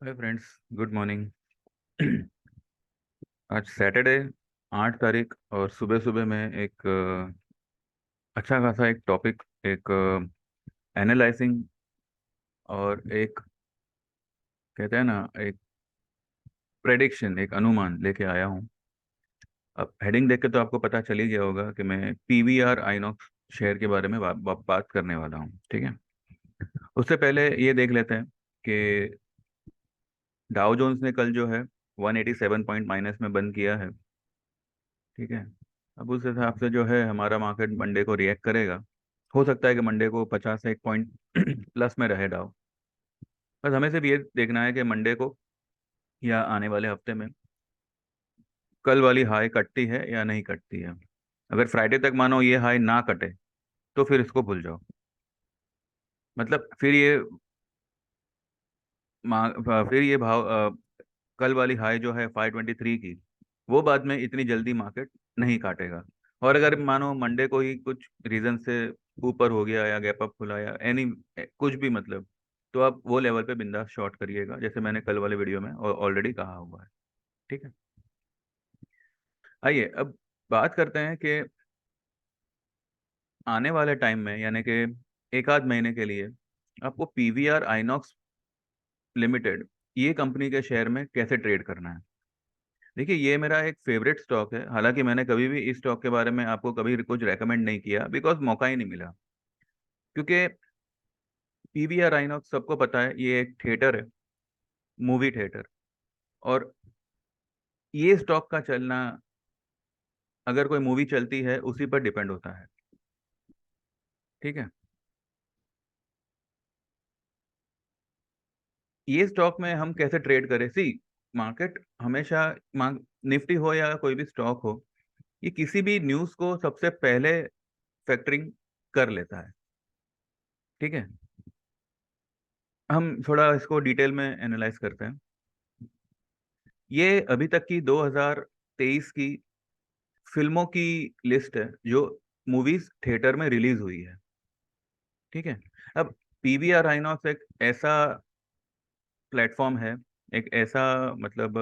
Hi friends, good morning. आज Saturday 8 तारीख और सुबह सुबह में एक अच्छा खासा एक टॉपिक, एक एनालाइजिंग और एक कहते हैं ना, एक प्रेडिक्शन, एक अनुमान लेके आया हूँ। अब हेडिंग देख के तो आपको पता चल ही गया होगा कि मैं पीवीआर आइनॉक्स शेयर के बारे में बात करने वाला हूँ। ठीक है। उससे पहले ये देख लेते हैं कि डाउ जोन्स ने कल जो है 187 पॉइंट माइनस में बंद किया है। ठीक है। अब उस हिसाब से जो है हमारा मार्केट मंडे को रिएक्ट करेगा। हो सकता है कि मंडे को 50 से 1 पॉइंट प्लस में रहे डाउ। बस हमें सिर्फ ये देखना है कि मंडे को या आने वाले हफ्ते में कल वाली हाई कटती है या नहीं कटती है। अगर फ्राइडे तक मानो ये हाई ना कटे तो फिर इसको भूल जाओ। मतलब फिर ये भाव कल वाली हाई जो है 523 की, वो बाद में इतनी जल्दी मार्केट नहीं काटेगा। और अगर मानो मंडे को ही कुछ रीजन से ऊपर हो गया या गैप अप खुला या एनी कुछ भी, मतलब, तो आप वो लेवल पे बिंदास शॉर्ट करिएगा, जैसे मैंने कल वाले वीडियो में ऑलरेडी कहा हुआ है। ठीक है। आइए अब बात करते हैं कि आने वाले टाइम में, यानी कि एक आध महीने के लिए, आपको पीवीआर आइनॉक्स लिमिटेड, ये कंपनी के शेयर में कैसे ट्रेड करना है। देखिए, ये मेरा एक फेवरेट स्टॉक है। हालांकि मैंने कभी भी इस स्टॉक के बारे में आपको कभी कुछ रेकमेंड नहीं किया, बिकॉज मौका ही नहीं मिला। क्योंकि पीवीआर आइनॉक्स सबको पता है, ये एक थिएटर है, मूवी थिएटर। और ये स्टॉक का चलना, अगर कोई मूवी चलती है उसी पर डिपेंड होता है। ठीक है। ये स्टॉक में हम कैसे ट्रेड करें, सी, मार्केट हमेशा, निफ्टी हो या कोई भी स्टॉक हो, ये किसी भी न्यूज़ को सबसे पहले फैक्टरिंग कर लेता है। ठीक है। हम थोड़ा इसको डिटेल में एनालाइज करते हैं। ये अभी तक की 2023 की फिल्मों की लिस्ट है जो मूवीज थिएटर में रिलीज हुई है। ठीक है। अब पीवीआर आइनॉक्स एक ऐसा प्लेटफॉर्म है, एक ऐसा, मतलब,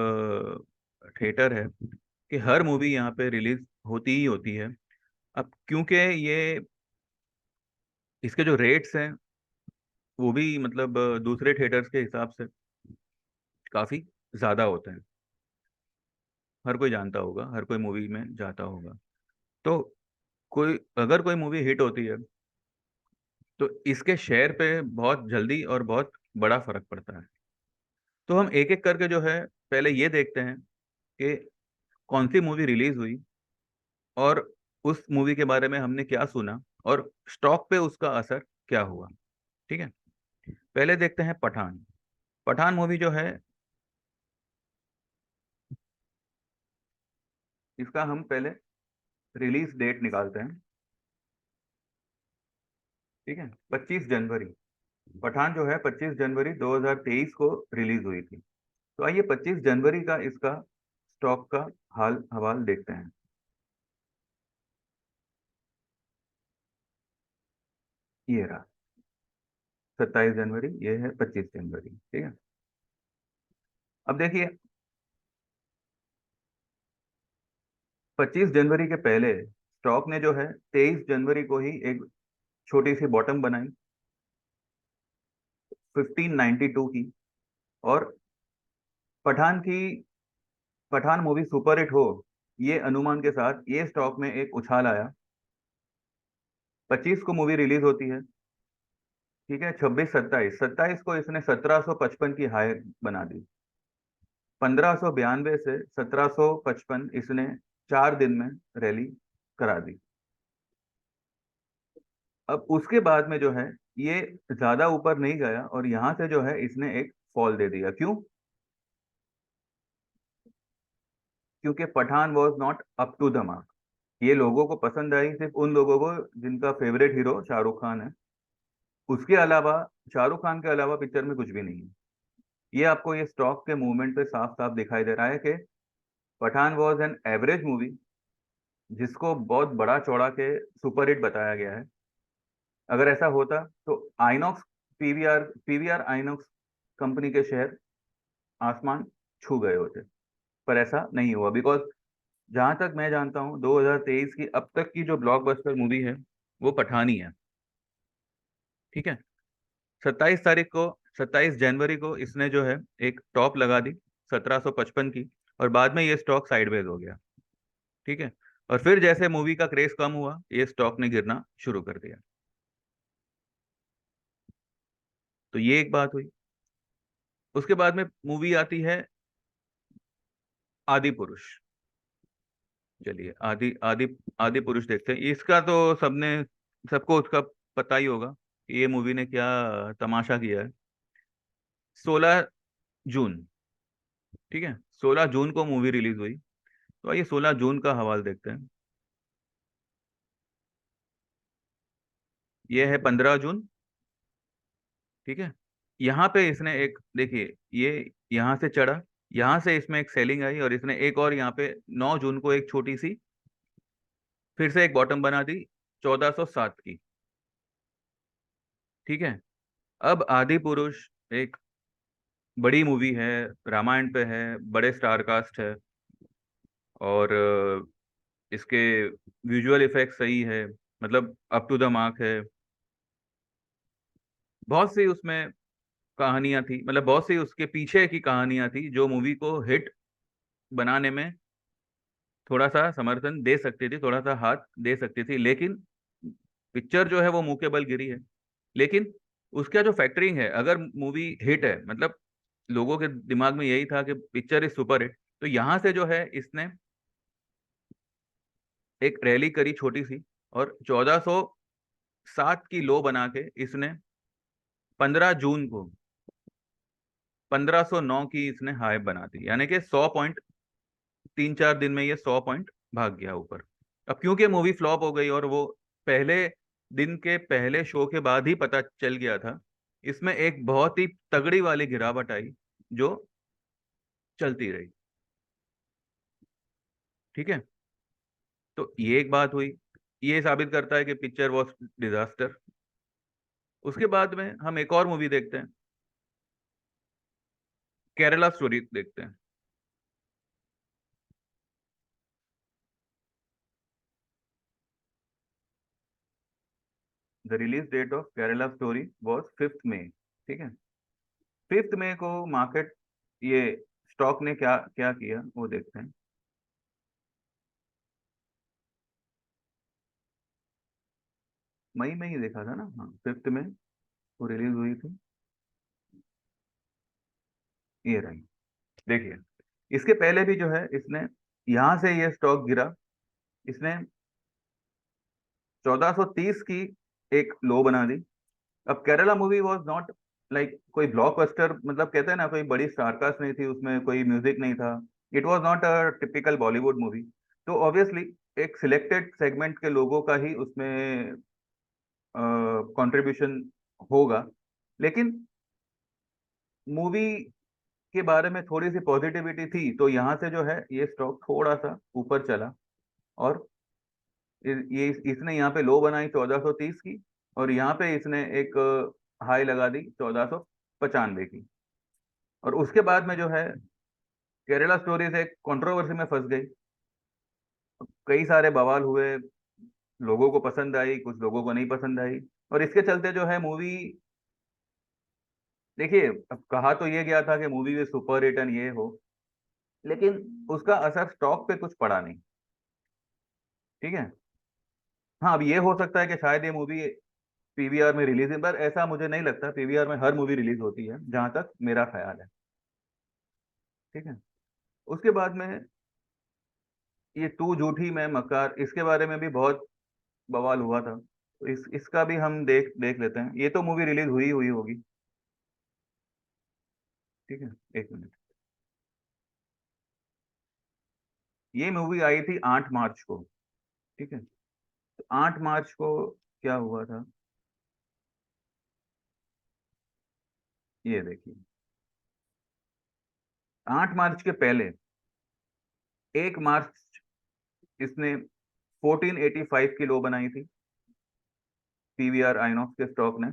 थिएटर है कि हर मूवी यहाँ पे रिलीज होती ही होती है। अब क्योंकि ये, इसके जो रेट्स हैं वो भी, मतलब, दूसरे थिएटर्स के हिसाब से काफी ज्यादा होते हैं। हर कोई जानता होगा, हर कोई मूवी में जाता होगा। तो अगर कोई मूवी हिट होती है तो इसके शेयर पे बहुत जल्दी और बहुत बड़ा फर्क पड़ता है। तो हम एक एक करके जो है पहले ये देखते हैं कि कौन सी मूवी रिलीज हुई और उस मूवी के बारे में हमने क्या सुना और स्टॉक पे उसका असर क्या हुआ। ठीक है। पहले देखते हैं पठान। पठान मूवी जो है, इसका हम पहले रिलीज डेट निकालते हैं। ठीक है। 25 जनवरी। पठान जो है 25 जनवरी 2023 को रिलीज हुई थी। तो आइए 25 जनवरी का इसका स्टॉक का हाल हवाल देखते हैं। ये रहा 27 जनवरी, ये है 25 जनवरी। ठीक है। अब देखिए, 25 जनवरी के पहले स्टॉक ने जो है 23 जनवरी को ही एक छोटी सी बॉटम बनाई, 1592 की। और पठान की पठान मूवी सुपर हिट हो, ये अनुमान के साथ ये स्टॉक में एक उछाल आया। 25 को मूवी रिलीज होती है। ठीक है। 26, 27, 27 को इसने 1755 की हाई बना दी। 1592 से 1755 इसने 4 दिन में रैली करा दी। अब उसके बाद में जो है ये ज्यादा ऊपर नहीं गया और यहां से जो है इसने एक फॉल दे दिया। क्यों? क्योंकि Pathaan was not up to the mark. ये लोगों को पसंद आई सिर्फ उन लोगों को जिनका फेवरेट हीरो शाहरुख खान है। उसके अलावा, शाहरुख खान के अलावा पिक्चर में कुछ भी नहीं है। ये आपको ये स्टॉक के मूवमेंट पे साफ साफ दिखाई दे रहा है कि Pathaan was an average movie, जिसको बहुत बड़ा चौड़ा के सुपर हिट बताया गया है। अगर ऐसा होता तो INOX, PVR PVR INOX company के शेयर आसमान छू गए होते, पर ऐसा नहीं हुआ, बिकॉज जहां तक मैं जानता हूँ 2023 की अब तक की जो ब्लॉकबस्टर मूवी है वो पठानी है। ठीक है। 27 तारीख को, 27 जनवरी को इसने जो है एक टॉप लगा दी 1755 की, और बाद में ये स्टॉक साइडवेज हो गया। ठीक है। और फिर जैसे मूवी का क्रेज कम हुआ, ये स्टॉक ने गिरना शुरू कर दिया। तो ये एक बात हुई। उसके बाद में मूवी आती है आदि पुरुष। चलिए आदि आदि आदि पुरुष देखते हैं। इसका तो सबने, सबको उसका पता ही होगा कि ये मूवी ने क्या तमाशा किया है। 16 जून, ठीक है, 16 जून को मूवी रिलीज हुई। तो आइए 16 जून का हवाला देखते हैं। ये है 15 जून। ठीक है। यहाँ पे इसने एक, देखिए, ये यहाँ से चढ़ा, यहाँ से इसमें एक सेलिंग आई, और इसने एक और यहाँ पे 9 जून को एक छोटी सी फिर से एक बॉटम बना दी 1407 की। ठीक है। अब आदि पुरुष एक बड़ी मूवी है, रामायण पे है, बड़े स्टार कास्ट है, और इसके विजुअल इफेक्ट सही है, मतलब अप टू द मार्क है। बहुत सी उसमें कहानियां थी, मतलब बहुत सी उसके पीछे की कहानियां थी जो मूवी को हिट बनाने में थोड़ा सा समर्थन दे सकती थी, थोड़ा सा हाथ दे सकती थी, लेकिन पिक्चर जो है वो मुंह के बल गिरी है। लेकिन उसका जो फैक्टरिंग है, अगर मूवी हिट है, मतलब लोगों के दिमाग में यही था कि पिक्चर इज सुपर हिट, तो यहाँ से जो है इसने एक रैली करी छोटी सी, और 1407 की लो बना के इसने 15 जून को 1509 की इसने हाई बना दी, यानी कि 100 पॉइंट, 3-4 दिन में ये 100 पॉइंट भाग गया ऊपर। अब क्योंकि मूवी फ्लॉप हो गई, और वो पहले दिन के पहले शो के बाद ही पता चल गया था, इसमें एक बहुत ही तगड़ी वाली गिरावट आई जो चलती रही। ठीक है। तो ये एक बात हुई, ये साबित करता है कि पिक्चर वॉज डिजास्टर। उसके बाद में हम एक और मूवी देखते हैं, केरला स्टोरी देखते हैं। The release date of Kerala story was 5 मई। ठीक है। 5 मई को मार्केट, ये स्टॉक ने क्या क्या किया वो देखते हैं। मई में ही देखा था ना, हाँ, 5 में वो रिलीज हुई थी। ये रही, देखिए, इसके पहले भी जो है इसने, यहां से ये स्टॉक गिरा, इसने 1430 की एक लो बना दी। अब Kerala movie was not like कोई ब्लॉकबस्टर, मतलब कहते हैं ना, कोई बड़ी स्टारकास्ट नहीं थी उसमें, कोई म्यूजिक नहीं था। It was not a typical Bollywood movie. तो ऑब्वियसली एक सिलेक्टेड सेगमेंट के लोगों का ही उसमें कंट्रीब्यूशन होगा। लेकिन मूवी के बारे में थोड़ी सी पॉजिटिविटी थी, तो यहाँ से जो है ये स्टॉक थोड़ा सा ऊपर चला, और ये इसने यहाँ पे लो बनाई 1430 की, और यहाँ पे इसने एक हाई लगा दी 1495 की। और उसके बाद में जो है केरला स्टोरीज एक कंट्रोवर्सी में फंस गई। कई सारे बवाल हुए, लोगों को पसंद आई, कुछ लोगों को नहीं पसंद आई, और इसके चलते जो है मूवी, देखिए, अब कहा तो ये गया था कि मूवी में सुपर हिट एंड ये हो, लेकिन उसका असर स्टॉक पे कुछ पड़ा नहीं। ठीक है। हाँ, अब ये हो सकता है कि शायद ये मूवी पीवीआर में रिलीज है, पर ऐसा मुझे नहीं लगता, पीवीआर में हर मूवी रिलीज होती है जहां तक मेरा ख्याल है। ठीक है। उसके बाद में ये तू झूठी मैं मक्कार, इसके बारे में भी बहुत बवाल हुआ था, तो इसका भी हम देख देख लेते हैं। ये तो मूवी रिलीज हुई हुई होगी। ठीक है। एक मिनट। ये मूवी आई थी 8 मार्च को। ठीक है। तो 8 मार्च को क्या हुआ था, ये देखिए। 8 मार्च के पहले 1 मार्च इसने 1485 की लो बनाई थी पीवीआर आइनॉक्स के स्टॉक ने।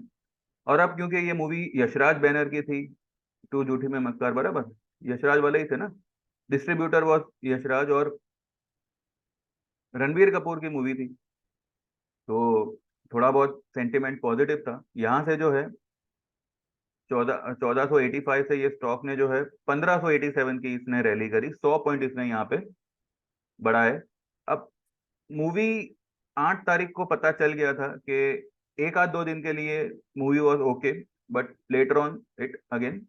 और अब क्योंकि ये मूवी यशराज बैनर की थी, तू झूठी में मक्कार, बराबर, यशराज वाले ही थे ना, डिस्ट्रीब्यूटर वॉज यशराज, और रणबीर कपूर की मूवी थी, तो थोड़ा बहुत सेंटिमेंट पॉजिटिव था। यहाँ से जो है 1485 से ये स्टॉक ने जो है 1587 की इसने रैली करी, 100 पॉइंट इसने यहाँ पे बढ़ाए। अब मूवी 8 तारीख को पता चल गया था कि एक आध दो दिन के लिए movie was okay, but later on it again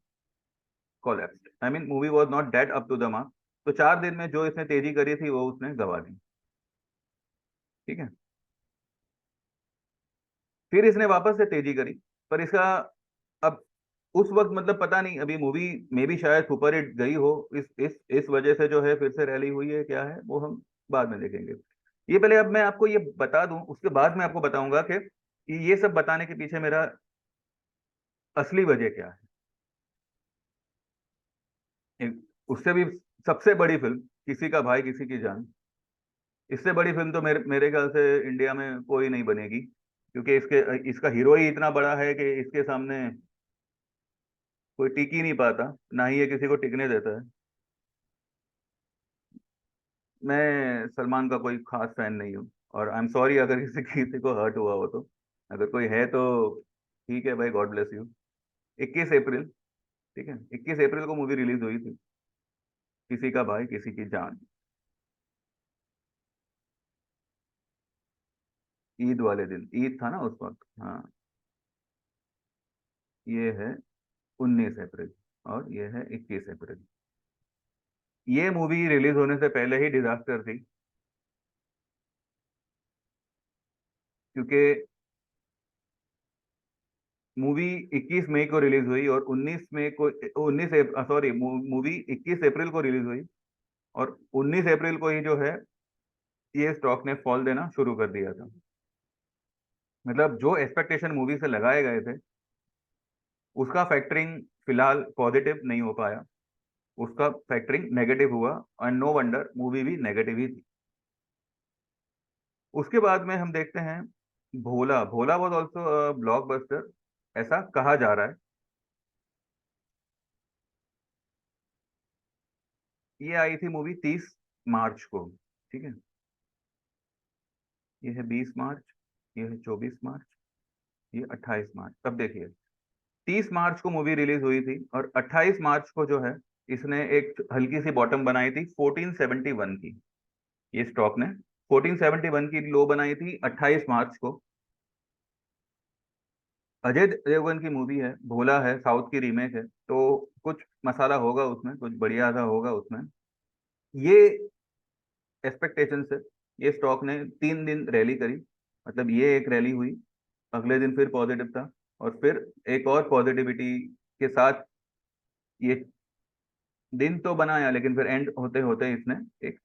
collapsed. I mean movie was not that up to the mark. तो 4 दिन में जो इसने तेजी करी थी वो उसने गवा दी। ठीक है, फिर इसने वापस से तेजी करी, पर इसका अब उस वक्त मतलब पता नहीं, अभी मूवी में भी शायद सुपर हिट गई हो, इस वजह से जो है फिर से रैली हुई है क्या है वो हम बाद में देखेंगे। ये पहले अब मैं आपको ये बता दूं, उसके बाद मैं आपको बताऊंगा कि ये सब बताने के पीछे मेरा असली वजह क्या है। उससे भी सबसे बड़ी फिल्म किसी का भाई किसी की जान, इससे बड़ी फिल्म तो मेरे ख्याल से इंडिया में कोई नहीं बनेगी, क्योंकि इसका हीरो ही इतना बड़ा है कि इसके सामने कोई टिक ही नहीं पाता, ना ही ये किसी को टिकने देता है। मैं सलमान का कोई खास फैन नहीं हूँ, और आई एम सॉरी अगर किसी किसी को हर्ट हुआ हो तो, अगर कोई है तो ठीक है भाई, गॉड ब्लेस यू। 21 अप्रैल, ठीक है, 21 अप्रैल को मूवी रिलीज हुई थी, किसी का भाई किसी की जान, ईद वाले दिन, ईद था ना उस वक्त, हाँ। ये है 19 अप्रैल, और ये है 21 अप्रैल। ये मूवी रिलीज होने से पहले ही डिजास्टर थी, क्योंकि मूवी 21 मई को रिलीज हुई और 19 मई को, 19 सॉरी, मूवी 21 अप्रैल को रिलीज हुई, और 19 अप्रैल को ही जो है ये स्टॉक ने फॉल देना शुरू कर दिया था। मतलब जो एक्सपेक्टेशन मूवी से लगाए गए थे उसका फैक्टरिंग फिलहाल पॉजिटिव नहीं हो पाया, उसका फैक्टरिंग नेगेटिव हुआ, एंड नो वंडर मूवी भी नेगेटिव ही थी। उसके बाद में हम देखते हैं भोला। भोला वॉज ऑल्सो ब्लॉकबस्टर, ऐसा कहा जा रहा है। ये आई थी मूवी 30 मार्च को, ठीक है। ये है 20 मार्च, ये है 24 मार्च, ये 28 मार्च। अब देखिए, 30 मार्च को मूवी रिलीज हुई थी, और 28 मार्च को जो है इसने एक हल्की सी बॉटम बनाई थी 1471 की। ये स्टॉक ने 1471 की लो बनाई थी 28 मार्च को। अजय देवगन की मूवी है, भोला है, साउथ की रीमेक है, तो कुछ मसाला होगा उसमें, कुछ बढ़िया सा होगा उसमें। ये एक्सपेक्टेशन से ये स्टॉक ने 3 दिन रैली करी, मतलब ये एक रैली हुई, अगले दिन फिर पॉजिटिव था, और फिर एक और पॉजिटिविटी के साथ ये दिन तो बनाया, लेकिन फिर एंड होते होते इसने एक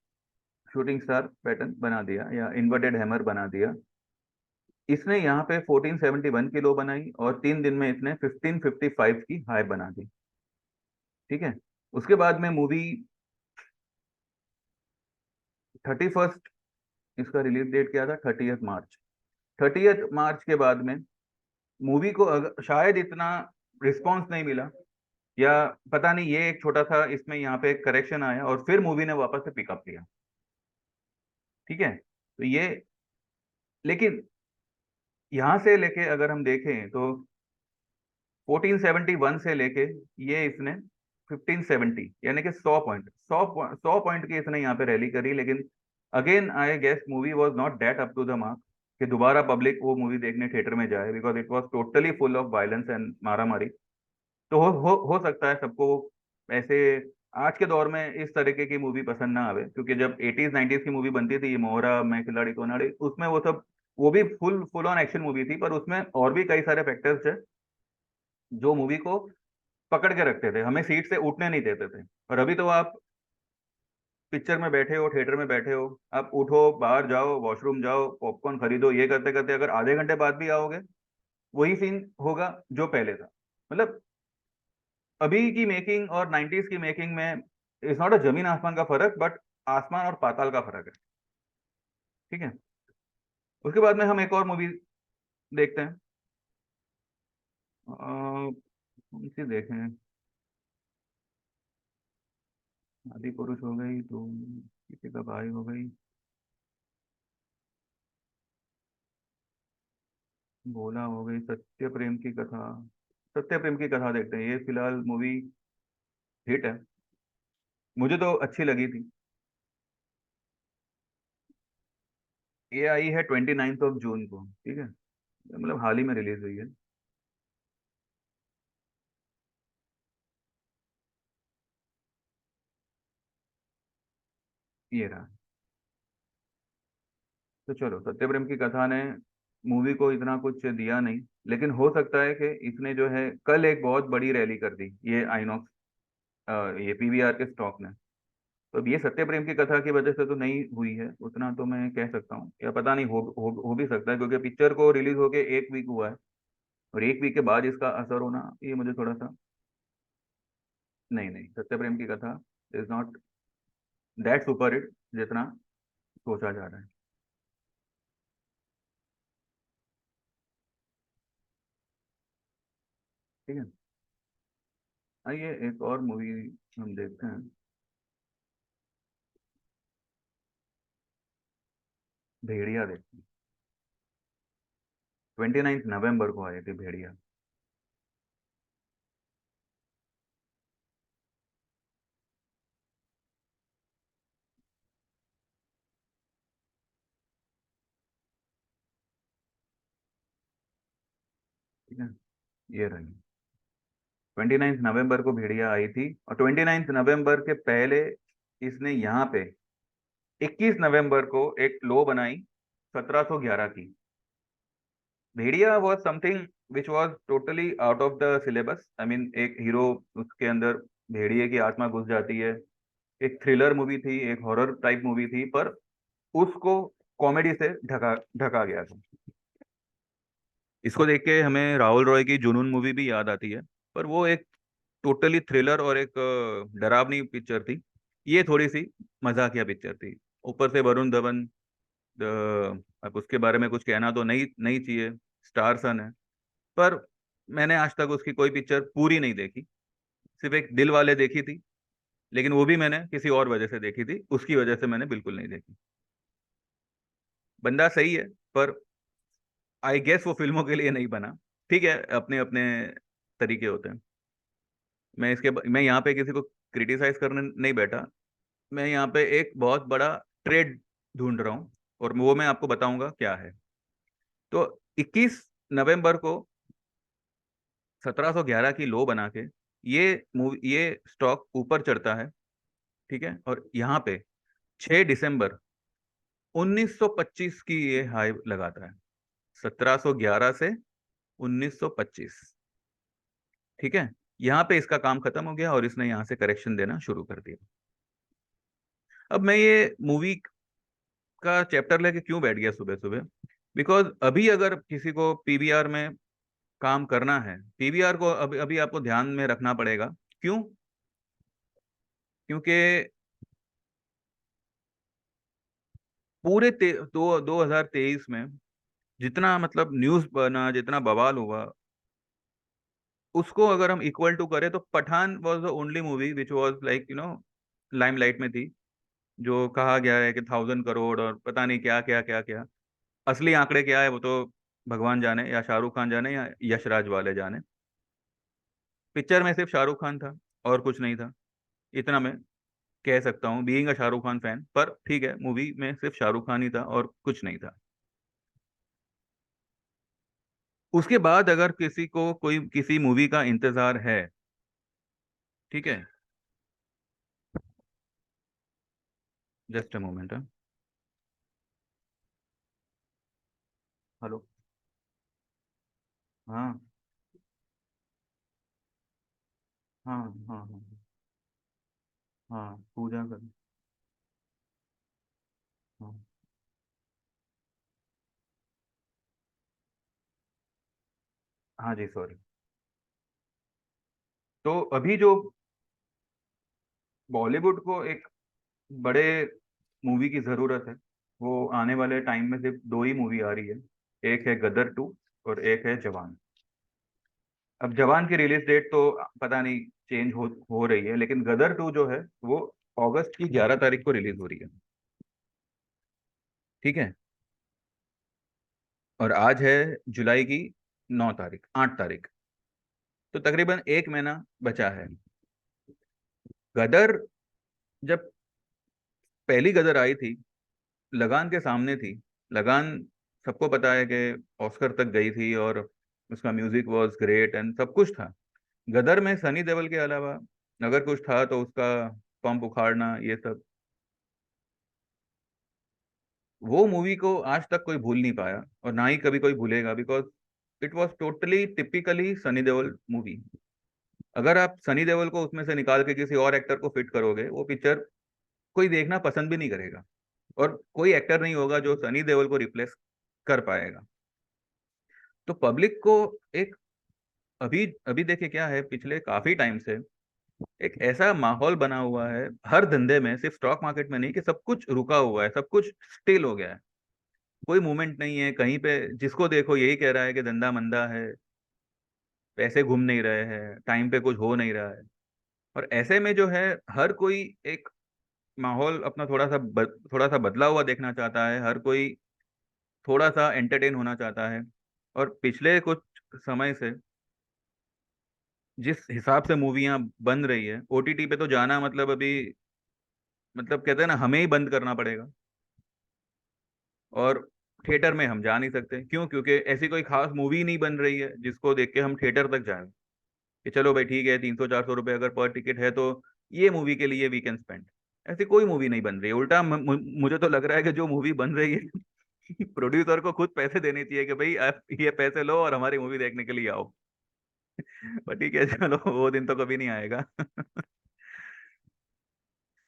शूटिंग स्टार पैटर्न बना दिया, या इन्वर्टेड हैमर बना दिया। इसने यहाँ पे 1471 की लो बनाई, और 3 दिन में इसने 1555 की हाई बना दी। ठीक है, उसके बाद में मूवी 31st, इसका रिलीज डेट क्या था, 30th मार्च। 30th मार्च के बाद में मूवी को शायद इतना रिस्पॉन्स नहीं मिला, या पता नहीं, ये एक छोटा सा इसमें यहाँ पे एक करेक्शन आया, और फिर मूवी ने वापस से पिकअप किया। ठीक है, तो ये, लेकिन यहाँ से लेके अगर हम देखें तो 1471 से लेके ये इसने 1570, यानी कि 100 पॉइंट, 100 पॉइंट की इसने यहाँ पे रैली करी, लेकिन again I guess movie was not that up to the mark कि दोबारा पब्लिक वो मूवी देखने थिएटर में जाए, because it was totally full of violence and मारा मारी। तो हो सकता है सबको ऐसे आज के दौर में इस तरीके की मूवी पसंद ना आवे, क्योंकि जब 80s 90s की मूवी बनती थी, ये मोहरा, मैं खिलाड़ी तो नाड़ी, उसमें वो सब, वो भी full full on action movie थी, पर उसमें और भी कई सारे फैक्टर्स थे जो मूवी को पकड़ के रखते थे, हमें सीट से उठने नहीं देते थे। और अभी तो आप पिक्चर में बैठे हो, थिएटर में बैठे हो, आप उठो, बाहर जाओ, वॉशरूम जाओ, पॉपकॉर्न खरीदो, ये करते करते अगर आधे घंटे बाद भी आओगे, वही सीन होगा जो पहले था। मतलब अभी की मेकिंग और 90s की मेकिंग में इट्स नॉट अ जमीन आसमान का फर्क, बट आसमान और पाताल का फर्क है। ठीक है, उसके बाद में हम एक और मूवी देखते हैं, कौन सी देखें। आदि पुरुष हो गई, तो किसी का भाई हो गई, भोला हो गई, सत्य प्रेम की कथा। सत्य प्रेम की कथा देखते हैं, ये फिलहाल मूवी हिट है, मुझे तो अच्छी लगी थी। ये आई है 29 जून को, ठीक है, मतलब हाल ही में रिलीज हुई है। ये रहा। तो चलो, सत्य प्रेम की कथा ने मूवी को इतना कुछ दिया नहीं, लेकिन हो सकता है कि इसने जो है कल एक बहुत बड़ी रैली कर दी, ये आइनॉक्स, ये पीवीआर के स्टॉक ने। तो अब ये सत्य प्रेम की कथा की वजह से तो नहीं हुई है उतना, तो मैं कह सकता हूँ, या पता नहीं, हो भी सकता है, क्योंकि पिक्चर को रिलीज होके 1 वीक हुआ है, और 1 वीक के बाद इसका असर होना, ये मुझे थोड़ा सा। नहीं नहीं, सत्य प्रेम की कथा is not that super hit जितना सोचा जा रहा है। ठीक है, आइए एक और मूवी हम देखते हैं। भेड़िया देखते हैं। 29 नवंबर को आई थी भेड़िया। ठीक है, ये रही। 29 नवंबर को भेड़िया आई थी, और 29 नवंबर के पहले इसने यहाँ पे 21 नवंबर को एक लो बनाई, 1711 की। Bhediya was something which was totally out of the syllabus. I mean, एक हीरो, उसके अंदर भेड़िए की आत्मा घुस जाती है। एक थ्रिलर मूवी थी, एक हॉरर टाइप मूवी थी, पर उसको कॉमेडी से ढका ढका गया था। इसको देख के हमें राहुल रॉय की जुनून मूवी भी याद आती है, पर वो एक टोटली थ्रिलर और एक डरावनी पिक्चर थी। ये थोड़ी सी मजाकिया पिक्चर थी। ऊपर से वरुण धवन, अब उसके बारे में कुछ कहना तो नहीं नहीं चाहिए, स्टार सन है। पर मैंने आज तक उसकी कोई पिक्चर पूरी नहीं देखी, सिर्फ एक दिल वाले देखी थी, लेकिन वो भी मैंने किसी और वजह से देखी थी, उसकी वजह से मैंने बिल्कुल नहीं देखी। बंदा सही है, पर आई गेस वो फिल्मों के लिए नहीं बना। ठीक है, अपने अपने तरीके होते हैं। मैं यहाँ पे किसी को क्रिटिसाइज करने नहीं बैठा। मैं यहाँ पे एक बहुत बड़ा ट्रेड ढूंढ रहा हूँ, और वो मैं आपको बताऊंगा क्या है। तो 21 नवंबर को 1711 की लो बना के ये मूवी, ये स्टॉक ऊपर चढ़ता है। ठीक है, और यहाँ पे 6 दिसंबर 1925 की ये हाई लगाता है, 1711 से 1925। ठीक है, यहाँ पे इसका काम खत्म हो गया, और इसने यहाँ से करेक्शन देना शुरू कर दिया। अब मैं ये मूवी का चैप्टर लेके क्यों बैठ गया सुबह सुबह? बिकॉज अभी अगर किसी को पीवीआर में काम करना है, पीवीआर को अभी अभी आपको ध्यान में रखना पड़ेगा। क्यों? क्योंकि पूरे 2023 में जितना मतलब न्यूज बना, जितना बवाल हुआ, उसको अगर हम इक्वल टू करें, तो Pathaan was the only movie which was like limelight में थी। जो कहा गया है कि 1,000 करोड़ और पता नहीं क्या क्या क्या क्या, असली आंकड़े क्या है वो तो भगवान जाने, या शाहरुख खान जाने, या यशराज वाले जाने। पिक्चर में सिर्फ शाहरुख खान था, और कुछ नहीं था, इतना मैं कह सकता हूँ, being a Shahrukh Khan fan. पर ठीक है, मूवी में सिर्फ शाहरुख खान ही था और कुछ नहीं था। उसके बाद अगर किसी को कोई किसी मूवी का इंतजार है, ठीक है, जस्ट अ मोमेंट। हेलो। हाँ हाँ हाँ हाँ हाँ, पूजा कर। हाँ हाँ जी, सॉरी। तो अभी जो बॉलीवुड को एक बड़े मूवी की जरूरत है, वो आने वाले टाइम में सिर्फ दो ही मूवी आ रही है। एक है गदर 2, और एक है जवान। अब जवान की रिलीज डेट तो पता नहीं चेंज हो रही है, लेकिन गदर 2 जो है वो अगस्त की 11 तारीख को रिलीज हो रही है। ठीक है। और आज है जुलाई की 9 तारीख, 8 तारीख। तो तकरीबन एक महीना बचा है। गदर, जब पहली गदर आई थी, लगान के सामने थी। लगान, सबको पता है कि ऑस्कर तक गई थी और उसका म्यूजिक वॉज ग्रेट एंड सब कुछ था। गदर में सनी देओल के अलावा अगर कुछ था तो उसका पंप उखाड़ना, ये सब। वो मूवी को आज तक कोई भूल नहीं पाया और ना ही कभी कोई भूलेगा, because it was totally typically Sunny Deol movie. अगर आप सनी देओल को उसमें से निकाल के किसी और एक्टर को फिट करोगे, वो पिक्चर कोई देखना पसंद भी नहीं करेगा। और कोई एक्टर नहीं होगा जो सनी देओल को रिप्लेस कर पाएगा। तो पब्लिक को एक, अभी अभी देखिए क्या है, पिछले काफी टाइम से एक ऐसा माहौल बना हुआ है हर धंधे में, सिर्फ स्टॉक मार्केट में नहीं, कि सब कुछ रुका हुआ है, सब कुछ स्टिल हो गया है। कोई मूवमेंट नहीं है कहीं पे। जिसको देखो यही कह रहा है कि धंधा मंदा है, पैसे घूम नहीं रहे हैं, टाइम पे कुछ हो नहीं रहा है। और ऐसे में जो है, हर कोई एक माहौल अपना थोड़ा सा बदला हुआ देखना चाहता है। हर कोई थोड़ा सा एंटरटेन होना चाहता है। और पिछले कुछ समय से जिस हिसाब से मूवियां बन रही है, ओटीटी पे तो जाना मतलब अभी, मतलब कहते हैं ना, हमें ही बंद करना पड़ेगा। और थिएटर में हम जा नहीं सकते। क्यों? क्योंकि ऐसी कोई खास मूवी नहीं बन रही है जिसको देख के हम थिएटर तक जाएं, कि चलो भाई ठीक है, 300-400 रुपए अगर पर टिकट है तो ये मूवी के लिए वी कैन स्पेंड। ऐसी कोई मूवी नहीं बन रही है। उल्टा मुझे तो लग रहा है कि जो मूवी बन रही है प्रोड्यूसर को खुद पैसे देने चाहिए कि भाई आप ये पैसे लो और हमारी मूवी देखने के लिए आओ। पर ठीक है, चलो वो दिन तो कभी नहीं आएगा।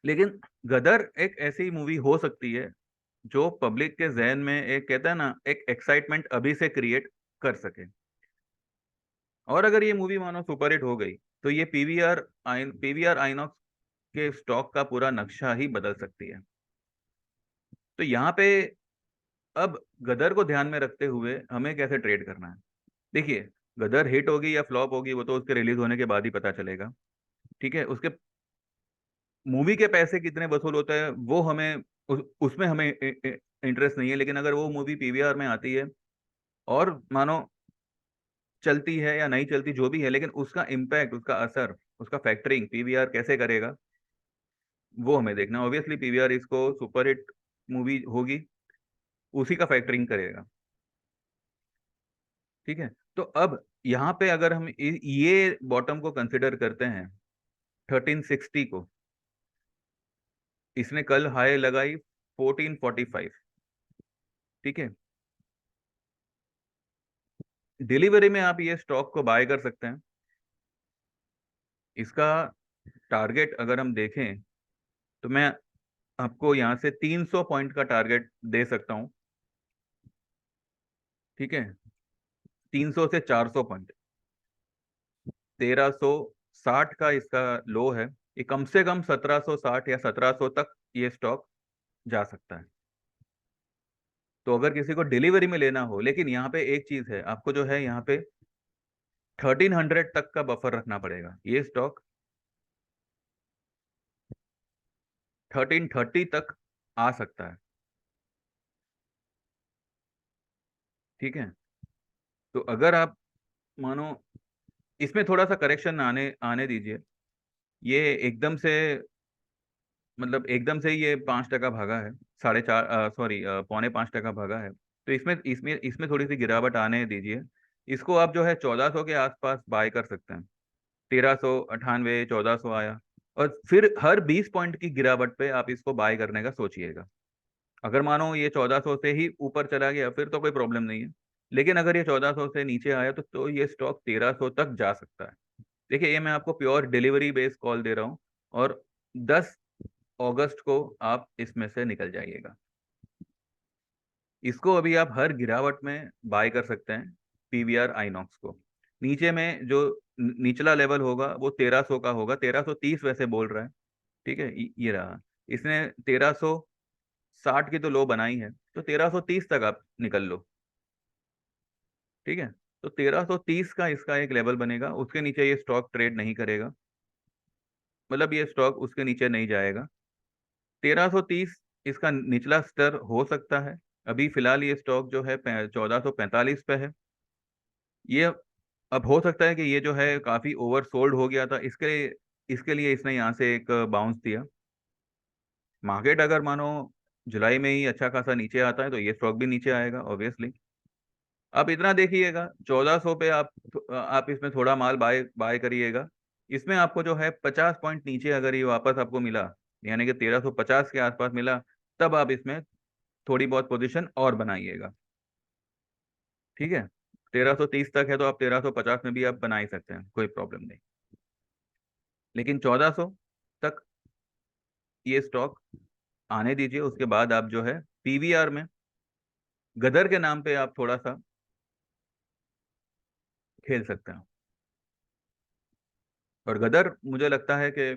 लेकिन गदर एक ऐसी मूवी हो सकती है जो पब्लिक के जहन में, एक कहता है ना, एक एक्साइटमेंट अभी से क्रिएट कर सके। और अगर ये मूवी मानो सुपरहिट हो गई, तो ये पीवीआर आइनॉक्स के स्टॉक का पूरा नक्शा ही बदल सकती है। तो यहाँ पे अब गदर को ध्यान में रखते हुए हमें कैसे ट्रेड करना है। देखिए, गदर हिट होगी या फ्लॉप होगी वो तो उसके रिलीज होने के बाद ही पता चलेगा। ठीक है। उसके मूवी के पैसे कितने वसूल होते हैं वो हमें, उसमें हमें इंटरेस्ट नहीं है। लेकिन अगर वो मूवी पीवीआर में आती है और मानो चलती है या नहीं चलती जो भी है, लेकिन उसका इम्पैक्ट, उसका असर, उसका फैक्टरिंग पीवीआर कैसे करेगा, वो हमें देखना। ऑब्वियसली पीवीआर इसको सुपरहिट मूवी होगी, उसी का फैक्टरिंग करेगा। ठीक है। तो अब यहाँ पे अगर हम ये बॉटम को कंसिडर करते हैं, 1360 को, इसने कल हाई लगाई 1445। ठीक है। डिलीवरी में आप ये स्टॉक को बाय कर सकते हैं। इसका टारगेट अगर हम देखें तो मैं आपको यहाँ से 300 पॉइंट का टारगेट दे सकता हूँ। ठीक है। 300 से 400 पॉइंट, 1360 का इसका लो है। ये कम से कम 1760 या 1700 तक ये स्टॉक जा सकता है। तो अगर किसी को डिलीवरी में लेना हो, लेकिन यहाँ पे एक चीज है, आपको जो है यहाँ पे 1300 तक का बफर रखना पड़ेगा। ये स्टॉक 1330 तक आ सकता है। ठीक है। तो अगर आप मानो, इसमें थोड़ा सा करेक्शन आने आने दीजिए। ये एकदम से, मतलब एकदम से ही ये 5% भागा है, 4.5, सॉरी, 4.25% भागा है। तो इसमें इसमें इसमें थोड़ी सी गिरावट आने दीजिए। इसको आप जो है 1400 के आसपास बाय कर सकते हैं। 1398, 1400 आया। और फिर हर 20 पॉइंट की गिरावट पे आप इसको बाय करने का सोचिएगा। अगर मानो ये 1400 से ही ऊपर चला गया फिर तो कोई प्रॉब्लम नहीं है। लेकिन अगर ये 1400 से नीचे आया तो ये स्टॉक 1300 तक जा सकता है। देखिए, ये मैं आपको प्योर डिलीवरी बेस्ड कॉल दे रहा हूँ। और 10 अगस्त को आप इसमें से निकल जाइएगा। इसको अभी आप हर गिरावट में बाय कर सकते हैं, पीवीआर आइनॉक्स को। नीचे में जो निचला लेवल होगा वो 1300 का होगा, 1330 वैसे बोल रहा है। ठीक है। ये रहा। इसने 1360 की तो लो बनाई है, तो 1330 तक आप निकल लो। ठीक है। तो 1330 का इसका एक लेवल बनेगा, उसके नीचे ये स्टॉक ट्रेड नहीं करेगा। मतलब ये स्टॉक उसके नीचे नहीं जाएगा। 1330 इसका निचला स्तर हो सकता है। अभी फिलहाल ये स्टॉक जो है 1445 पे है। ये अब हो सकता है कि ये जो है काफी ओवर सोल्ड हो गया था, इसके लिए इसने यहाँ से एक बाउंस दिया। मार्केट अगर मानो जुलाई में ही अच्छा खासा नीचे आता है तो ये स्टॉक भी नीचे आएगा ऑब्वियसली। आप इतना देखिएगा, 1400 पे आप इसमें थोड़ा माल बाय बाय करिएगा। इसमें आपको जो है 50 पॉइंट नीचे अगर ये वापस आपको मिला, यानी कि 1350 के आसपास मिला, तब आप इसमें थोड़ी बहुत पोजीशन और बनाइएगा। ठीक है, 1330 तक है तो आप 1350 में भी आप बना ही सकते हैं, कोई प्रॉब्लम नहीं। लेकिन 1400 तक ये स्टॉक आने दीजिए, उसके बाद आप जो है पीवीआर में गदर के नाम पे आप थोड़ा सा खेल सकते हैं। और गदर मुझे लगता है कि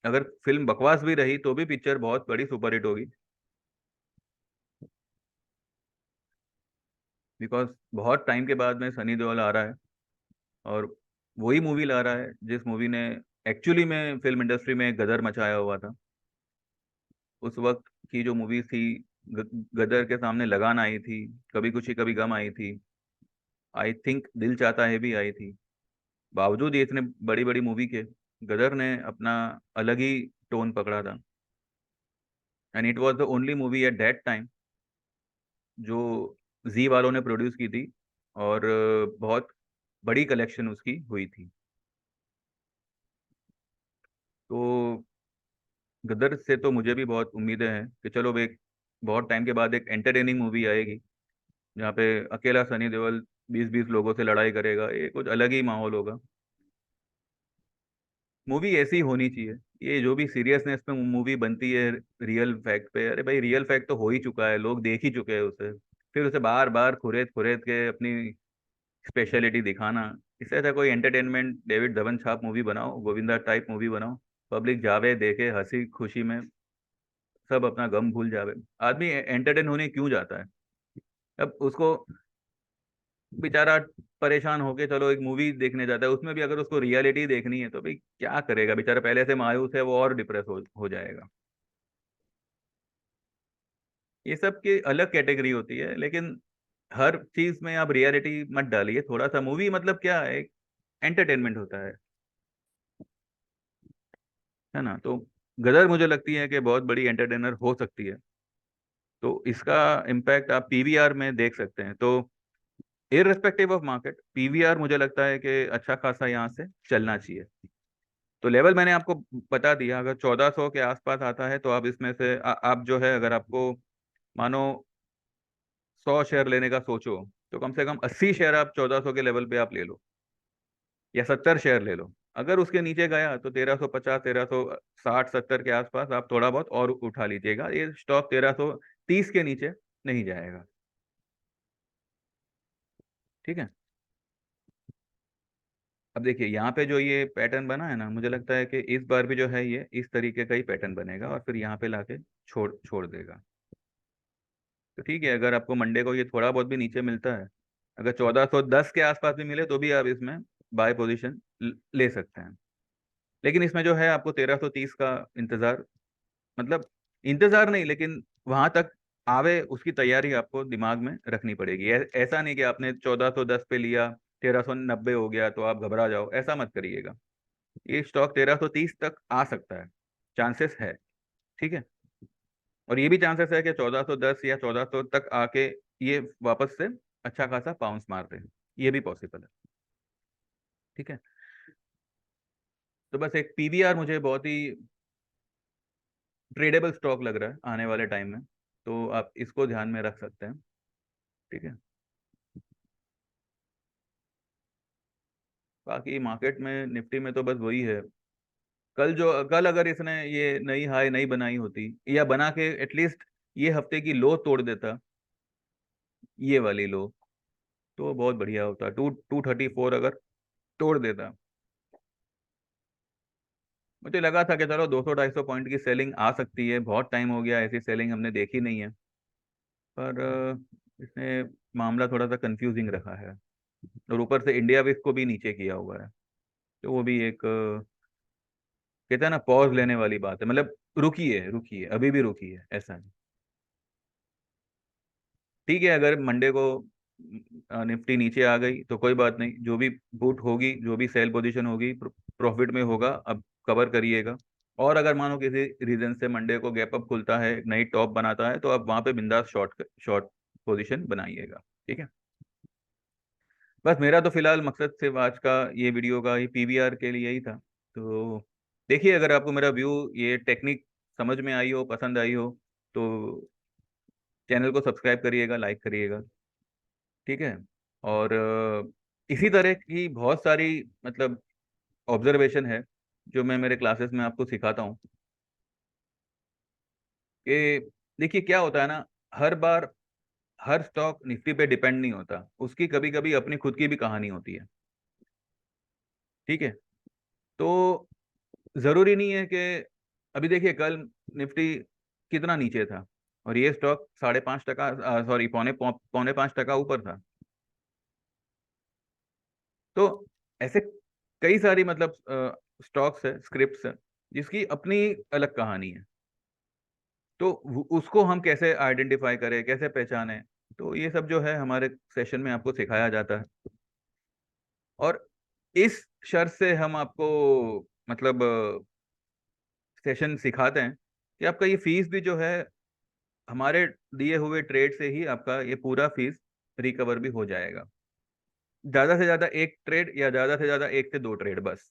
अगर फिल्म बकवास भी रही तो भी पिक्चर बहुत बड़ी सुपरहिट होगी, बिकॉज बहुत टाइम के बाद में सनी देओल आ रहा है, और वही मूवी ला रहा है जिस मूवी ने एक्चुअली में फिल्म इंडस्ट्री में गदर मचाया हुआ था। उस वक्त की जो मूवीज थी, गदर के सामने लगान आई थी, कभी खुशी कभी गम आई थी, आई थिंक दिल चाहता है भी आई थी। बावजूद ये इतने बड़ी बड़ी मूवी के, गदर ने अपना अलग ही टोन पकड़ा था। And it was the only movie at that time जो जी वालों ने प्रोड्यूस की थी, और बहुत बड़ी कलेक्शन उसकी हुई थी। तो गदर से तो मुझे भी बहुत उम्मीदें हैं कि चलो एक बहुत टाइम के बाद एक एंटरटेनिंग मूवी आएगी जहाँ पे अकेला सनी देओल 20-20 लोगों से लड़ाई करेगा, ये कुछ अलग ही माहौल होगा। मूवी ऐसी होनी चाहिए। ये जो भी सीरियसनेस पे मूवी बनती है रियल फैक्ट पे, अरे भाई रियल फैक्ट तो हो ही चुका है, लोग देख ही चुके हैं उसे। फिर उसे बार बार खुरेद खुरेद के अपनी स्पेशलिटी दिखाना, इससे अच्छा कोई एंटरटेनमेंट डेविड धवन छाप मूवी बनाओ, गोविंदा टाइप मूवी बनाओ, पब्लिक जावे देखे हंसी खुशी में, सब अपना गम भूल जावे। आदमी एंटरटेन होने क्यों जाता है? अब उसको बेचारा परेशान होके चलो एक मूवी देखने जाता है, उसमें भी अगर उसको रियलिटी देखनी है तो भाई क्या करेगा बेचारा, पहले से मायूस है वो और डिप्रेस हो जाएगा। ये सब की अलग कैटेगरी होती है, लेकिन हर चीज में आप रियलिटी मत डालिए। थोड़ा सा मूवी मतलब क्या है, एंटरटेनमेंट होता है ना? तो गदर मुझे लगती है कि बहुत बड़ी एंटरटेनर हो सकती है। तो इसका इम्पैक्ट आप पीवीआर में देख सकते हैं। तो इररिस्पेक्टिव ऑफ मार्केट, पीवीआर मुझे लगता है कि अच्छा खासा यहाँ से चलना चाहिए। तो लेवल मैंने आपको बता दिया, अगर 1400 के आसपास आता है तो आप इसमें से आप जो है, अगर आपको मानो 100 शेयर लेने का सोचो, तो कम से कम 80 शेयर आप 1400 के लेवल पे आप ले लो, या 70 शेयर ले लो। अगर उसके नीचे गया तो 1350, 1360, 70 के आसपास आप थोड़ा बहुत और उठा लीजिएगा। ये स्टॉक 1330 के नीचे नहीं जाएगा। ठीक है। अब देखिए यहाँ पे जो ये पैटर्न बना है ना, मुझे लगता है कि इस बार भी जो है ये इस तरीके का ही पैटर्न बनेगा और फिर यहाँ पे लाके छोड़ छोड़ देगा। तो ठीक है, अगर आपको मंडे को ये थोड़ा बहुत भी नीचे मिलता है, अगर 1410 के आसपास भी मिले तो भी आप इसमें बाय पोजीशन ले सकते हैं। लेकिन इसमें जो है आपको 1330 का इंतजार, मतलब इंतजार नहीं, लेकिन वहां तक आवे उसकी तैयारी आपको दिमाग में रखनी पड़ेगी। ऐसा नहीं कि आपने 1410 पे लिया, 1390 हो गया तो आप घबरा जाओ, ऐसा मत करिएगा। ये स्टॉक 1330 तक आ सकता है, चांसेस है। ठीक है। और ये भी चांसेस है कि 1410 या 1400 तक आके ये वापस से अच्छा खासा बाउंस मारते हैं, ये भी पॉसिबल है। ठीक है। तो बस एक पीवीआर मुझे बहुत ही ट्रेडेबल स्टॉक लग रहा है आने वाले टाइम में, तो आप इसको ध्यान में रख सकते हैं। ठीक है। बाकी मार्केट में निफ्टी में तो बस वही है। कल अगर इसने ये नई हाई नहीं बनाई होती, या बना के एटलीस्ट ये हफ्ते की लो तोड़ देता, ये वाली लो, तो बहुत बढ़िया होता। 234 अगर तोड़ देता, मुझे लगा था कि चलो 200-250 पॉइंट की सेलिंग आ सकती है, बहुत टाइम हो गया ऐसी सेलिंग हमने देखी नहीं है। पर इसने मामला थोड़ा सा कंफ्यूजिंग रखा है, और ऊपर से इंडिया भी इसको भी नीचे किया हुआ है, तो वो भी एक कहते हैं ना पॉज लेने वाली बात है, मतलब रुकी है, रुकी है, अभी भी रुकी है, ऐसा नहीं। ठीक है, अगर मंडे को निफ्टी नीचे आ गई तो कोई बात नहीं, जो भी पुट होगी, जो भी सेल पोजीशन होगी, प्रॉफिट में होगा, अब कवर करिएगा। और अगर मानो किसी रीजन से मंडे को गैप अप खुलता है, नई टॉप बनाता है, तो आप वहां पे बिंदास शॉर्ट शॉर्ट पोजीशन बनाइएगा। ठीक है, बस मेरा तो फिलहाल मकसद सिर्फ आज का ये वीडियो का, ये पीवीआर के लिए ही था। तो देखिए, अगर आपको मेरा व्यू, ये टेक्निक समझ में आई हो, पसंद आई हो, तो चैनल को सब्सक्राइब करिएगा, लाइक करिएगा। ठीक है, और इसी तरह की बहुत सारी मतलब ऑब्जर्वेशन है जो मैं मेरे क्लासेस में आपको सिखाता हूँ। कि देखिए क्या होता है ना, हर बार हर स्टॉक निफ्टी पे डिपेंड नहीं होता, उसकी कभी कभी अपनी खुद की भी कहानी होती है। ठीक है, तो जरूरी नहीं है कि, अभी देखिए कल निफ्टी कितना नीचे था, और ये स्टॉक 5.5%, सॉरी, पौने 5% ऊपर था। तो ऐसे कई सारी मतलब स्टॉक्स है, स्क्रिप्ट्स है, जिसकी अपनी अलग कहानी है। तो उसको हम कैसे आइडेंटिफाई करें, कैसे पहचानें, तो ये सब जो है हमारे सेशन में आपको सिखाया जाता है। और इस शर्त से हम आपको मतलब सेशन सिखाते हैं कि आपका ये फीस भी जो है, हमारे दिए हुए ट्रेड से ही आपका ये पूरा फीस रिकवर भी हो जाएगा। ज्यादा से ज्यादा एक ट्रेड, या ज्यादा से ज्यादा 1 से 2 ट्रेड बस।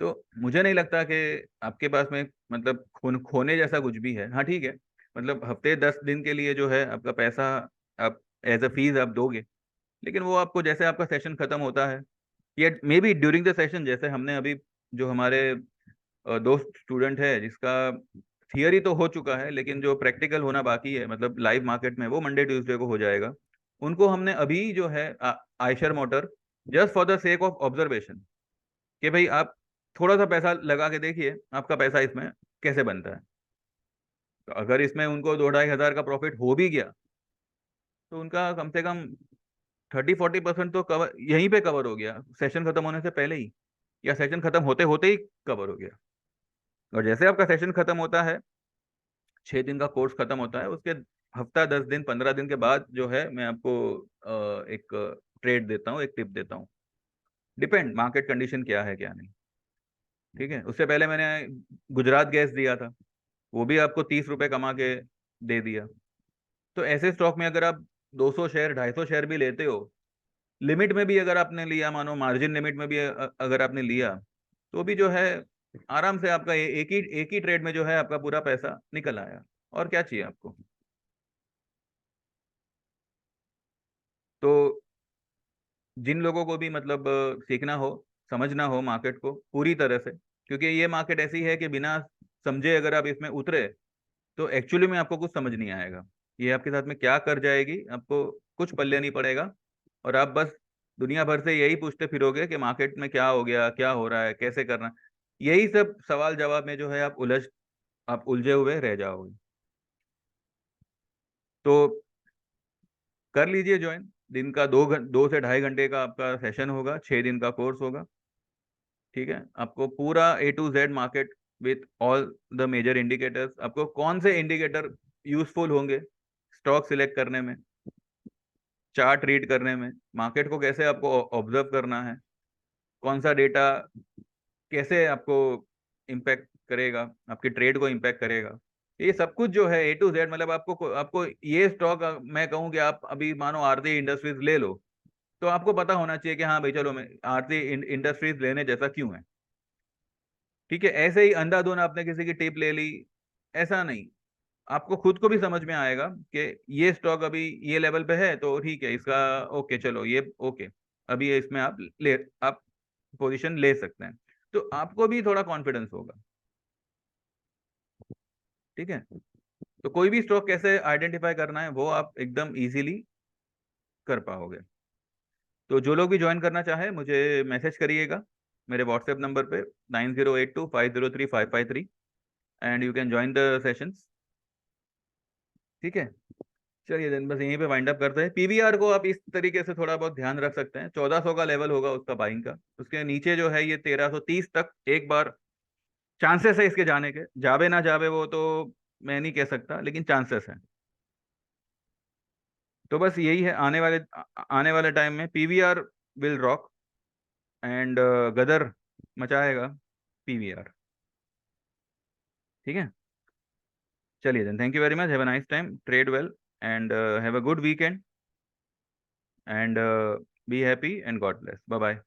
तो मुझे नहीं लगता कि आपके पास में मतलब खोने जैसा कुछ भी है। हाँ ठीक है, मतलब हफ्ते 10 दिन के लिए जो है आपका पैसा आप एज अ फीस आप दोगे, लेकिन वो आपको जैसे आपका सेशन खत्म होता है, या may be during the session, जैसे हमने अभी, जो हमारे दोस्त स्टूडेंट है जिसका थियरी तो हो चुका है, लेकिन जो प्रैक्टिकल होना बाकी है, मतलब लाइव मार्केट में, वो मंडे ट्यूसडे को हो जाएगा। उनको हमने अभी जो है Eicher motor, just for the sake of observation, कि भाई आप थोड़ा सा पैसा लगा के देखिए आपका पैसा इसमें कैसे बनता है। तो अगर इसमें उनको 2-2.5 हज़ार का प्रॉफिट हो भी गया, तो उनका कम से कम 30-40% तो कवर यहीं पे कवर हो गया, सेशन खत्म होने से पहले ही, या सेशन खत्म होते होते ही कवर हो गया। और जैसे आपका सेशन खत्म होता है, 6 दिन का कोर्स खत्म होता है, उसके हफ्ता 10 दिन 15 दिन के बाद जो है मैं आपको एक ट्रेड देता हूँ, एक टिप देता हूँ। डिपेंड मार्केट कंडीशन क्या है क्या नहीं। ठीक है, उससे पहले मैंने गुजरात गैस दिया था, वो भी आपको 30 रुपए कमा के दे दिया। तो ऐसे स्टॉक में अगर आप 200 शेयर 250 शेयर भी लेते हो, लिमिट में भी अगर आपने लिया, मानो मार्जिन लिमिट में भी अगर आपने लिया, तो भी जो है आराम से आपका एक ही ट्रेड में जो है आपका पूरा पैसा निकल आया। और क्या चाहिए आपको। तो जिन लोगों को भी मतलब सीखना हो, समझना हो मार्केट को पूरी तरह से, क्योंकि ये मार्केट ऐसी है कि बिना समझे अगर आप इसमें उतरे, तो एक्चुअली में आपको कुछ समझ नहीं आएगा। ये आपके साथ में क्या कर जाएगी, आपको कुछ पल्ले नहीं पड़ेगा। और आप बस दुनिया भर से यही पूछते फिरोगे कि मार्केट में क्या हो गया, क्या हो रहा है, कैसे करना है। यही सब सवाल जवाब में जो है आप उलझे हुए रह जाओगे। तो कर लीजिए ज्वाइन। दिन का 2 से ढाई घंटे का आपका सेशन होगा, 6 दिन का कोर्स होगा। ठीक है, आपको पूरा A to Z market with all the major indicators, आपको कौन से इंडिकेटर यूजफुल होंगे स्टॉक सिलेक्ट करने में, चार्ट रीड करने में, मार्केट को कैसे आपको ऑब्जर्व करना है, कौन सा डेटा कैसे आपको इम्पैक्ट करेगा, आपके ट्रेड को इम्पैक्ट करेगा। ये सब कुछ जो है A to Z, मतलब आपको आपको ये स्टॉक, मैं कहूँ कि आप अभी मानो आरती इंडस्ट्रीज ले लो, तो आपको पता होना चाहिए कि हाँ भाई चलो, मैं आरती इंडस्ट्रीज लेने जैसा क्यों है। ठीक है, ऐसे ही अंधाधुन आपने किसी की टिप ले ली, ऐसा नहीं। आपको खुद को भी समझ में आएगा कि ये स्टॉक अभी ये लेवल पे है, तो ठीक है इसका, ओके चलो ये ओके, अभी ये इसमें आप पोजीशन ले सकते हैं। तो आपको भी थोड़ा कॉन्फिडेंस होगा। ठीक है, तो कोई भी स्टॉक कैसे आइडेंटिफाई करना है वो आप एकदम इजीली कर पाओगे। तो जो लोग भी ज्वाइन करना चाहे मुझे मैसेज करिएगा मेरे व्हाट्सएप नंबर पे, 9082503553, and you can join the sessions. ठीक है, चलिए दिन बस यहीं पे वाइंड अप करते हैं। पीवीआर को आप इस तरीके से थोड़ा बहुत ध्यान रख सकते हैं, 1400 का लेवल होगा उसका बाइंग का, उसके नीचे जो है ये 1330 तक एक बार चांसेस है इसके जाने के, जावे ना जावे वो तो मैं नहीं कह सकता, लेकिन चांसेस है। तो बस यही है, आने वाले टाइम में पीवीआर विल रॉक एंड गदर मचाएगा पीवीआर। ठीक है, चलिए then, thank you very much, have a nice time, trade well and have a good weekend and be happy and God bless, bye bye.